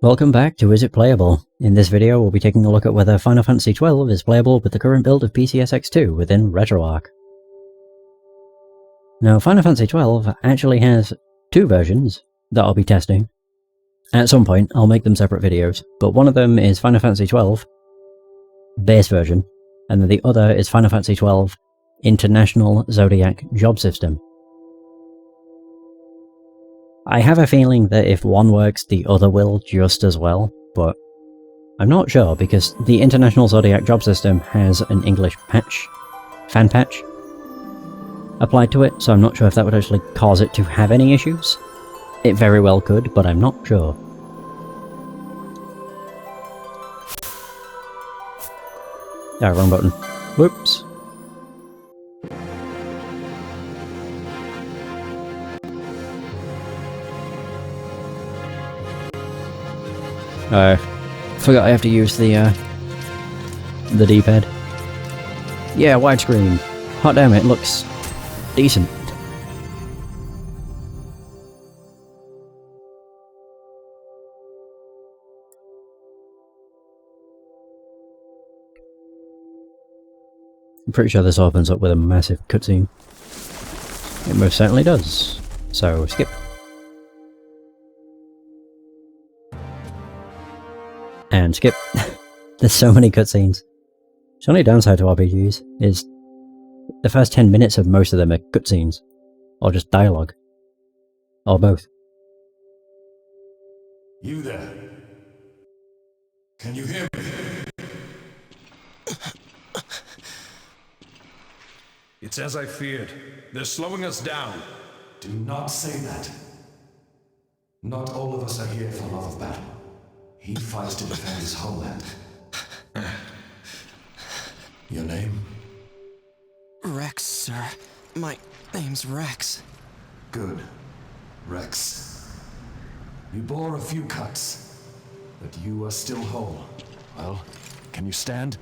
Welcome back to Is It Playable? In this video we'll be taking a look at whether Final Fantasy XII is playable with the current build of PCSX2 within RetroArch. Now Final Fantasy XII actually has two versions that I'll be testing. At some point I'll make them separate videos, but one of them is Final Fantasy XII base version, and then the other is Final Fantasy XII International Zodiac Job System. I have a feeling that if one works, the other will just as well, but I'm not sure because the International Zodiac Job System has an English patch, fan patch, applied to it, so I'm not sure if that would actually cause it to have any issues. It very well could, but I'm not sure. Ah, wrong button. Whoops. I forgot I have to use the D-pad. Yeah, widescreen. Hot damn, it looks decent. I'm pretty sure this opens up with a massive cutscene. It most certainly does. So, skip. And skip. There's so many cutscenes. The only downside to RPGs is the first 10 minutes of most of them are cutscenes. Or just dialogue. Or both. You there? Can you hear me? It's as I feared. They're slowing us down. Do not say that. Not all of us are here for love of battle. He fights to defend his homeland. Your name? Rex, sir. My name's Rex. Good. Rex. You bore a few cuts, but you are still whole. Well, can you stand?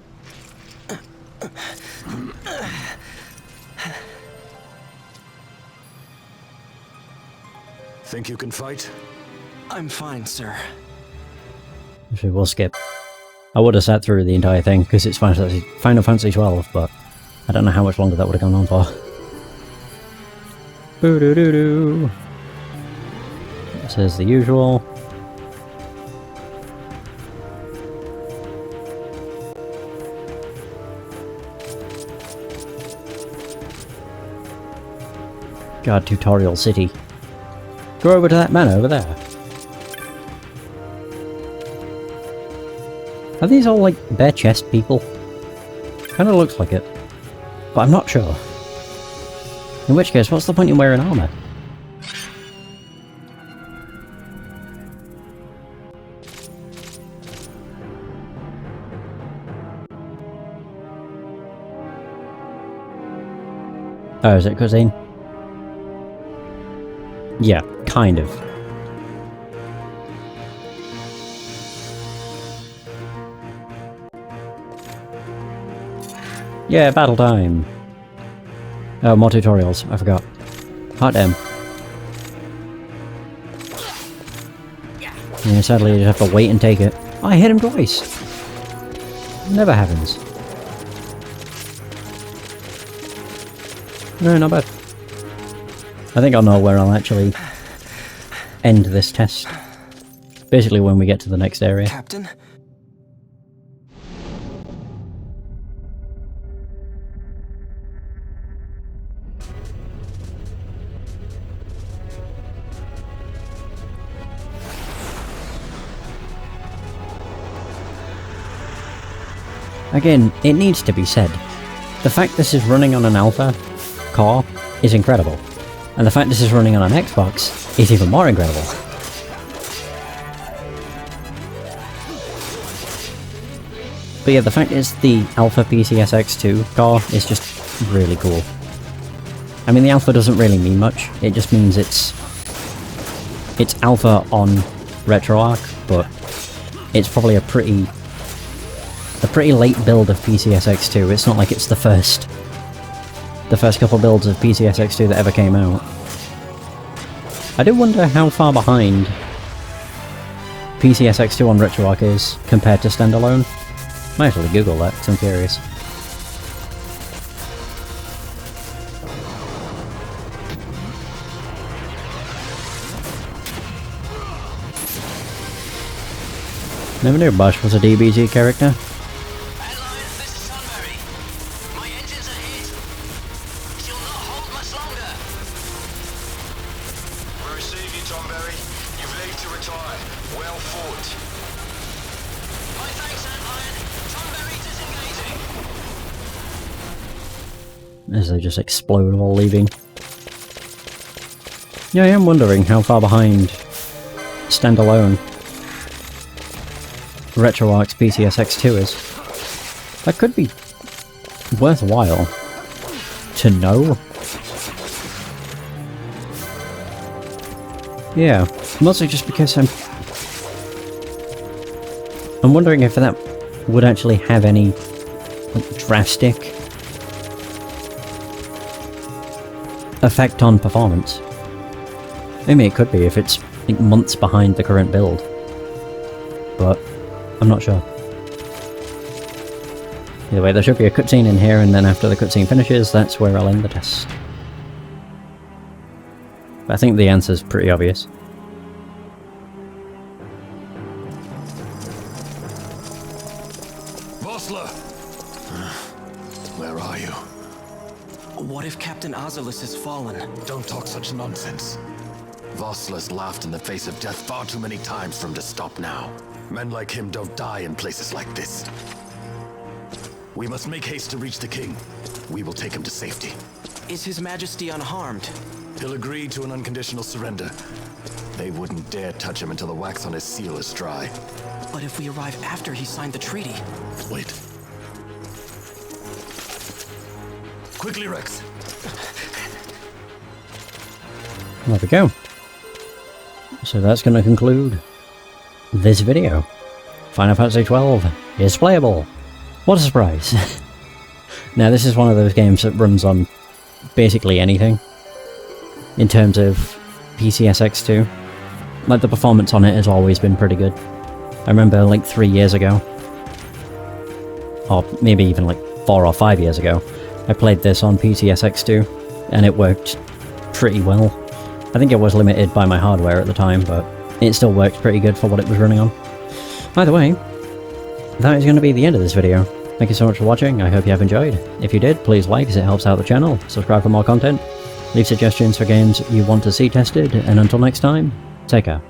Think you can fight? I'm fine, sir. Actually, we'll skip. I would have sat through the entire thing because it's Final Fantasy XII, but I don't know how much longer that would have gone on for. Boo-doo-doo-doo. This is the usual. God, Tutorial City. Go over to that man over there. Are these all like bare chest people? Kinda looks like it. But I'm not sure. In which case, what's the point in wearing armor? Oh, is it cutscene? Yeah, kind of. Yeah, battle time! Oh, more tutorials, I forgot. Hot damn. Yeah, sadly you just have to wait and take it. Oh, I hit him twice! Never happens. No, not bad. I think I'll know where I'll actually end this test. Basically when we get to the next area. Captain? Again, it needs to be said. The fact this is running on an alpha core is incredible. And the fact this is running on an Xbox is even more incredible. But yeah, the fact it's the alpha PCSX2 core is just really cool. I mean, the alpha doesn't really mean much, it just means it's alpha on RetroArch, but it's probably a pretty late build of PCSX2. It's not like it's the first couple builds of PCSX2 that ever came out. I do wonder how far behind PCSX2 on RetroArch is compared to standalone. Might actually Google that, because I'm curious. Never knew Bush was a DBG character. Hello, this is Sunbury. My engines are hit. She'll not hold much longer. We receive you, Tomberry. You've leave to retire. Well fought. My thanks, Antlion. Sunbury disengaging. As they just explode while leaving. Yeah, I am wondering how far behind standalone RetroArch's PCSX2 is. That could be worthwhile to know. Yeah, mostly just because I'm wondering if that would actually have any like, drastic effect on performance. Maybe it could be if it's like, months behind the current build, but I'm not sure. Either way, there should be a cutscene in here, and then after the cutscene finishes, that's where I'll end the test. But I think the answer's pretty obvious. Vossler! Where are you? What if Captain Oculus has fallen? Don't talk such nonsense. Vossler's laughed in the face of death far too many times for him to stop now. Men like him don't die in places like this. We must make haste to reach the king. We will take him to safety. Is His Majesty unharmed? He'll agree to an unconditional surrender. They wouldn't dare touch him until the wax on his seal is dry. But if we arrive after he signed the treaty... Wait. Quickly, Rex. There we go. So that's going to conclude this video. Final Fantasy XII is playable. What a surprise. Now this is one of those games that runs on basically anything in terms of PCSX2. Like the performance on it has always been pretty good. I remember like 3 years ago, or maybe even like 4 or 5 years ago, I played this on PCSX2 and it worked pretty well. I think it was limited by my hardware at the time, but it still worked pretty good for what it was running on. Either way, that is going to be the end of this video. Thank you so much for watching, I hope you have enjoyed. If you did, please like as it helps out the channel, subscribe for more content, leave suggestions for games you want to see tested, and until next time, take care.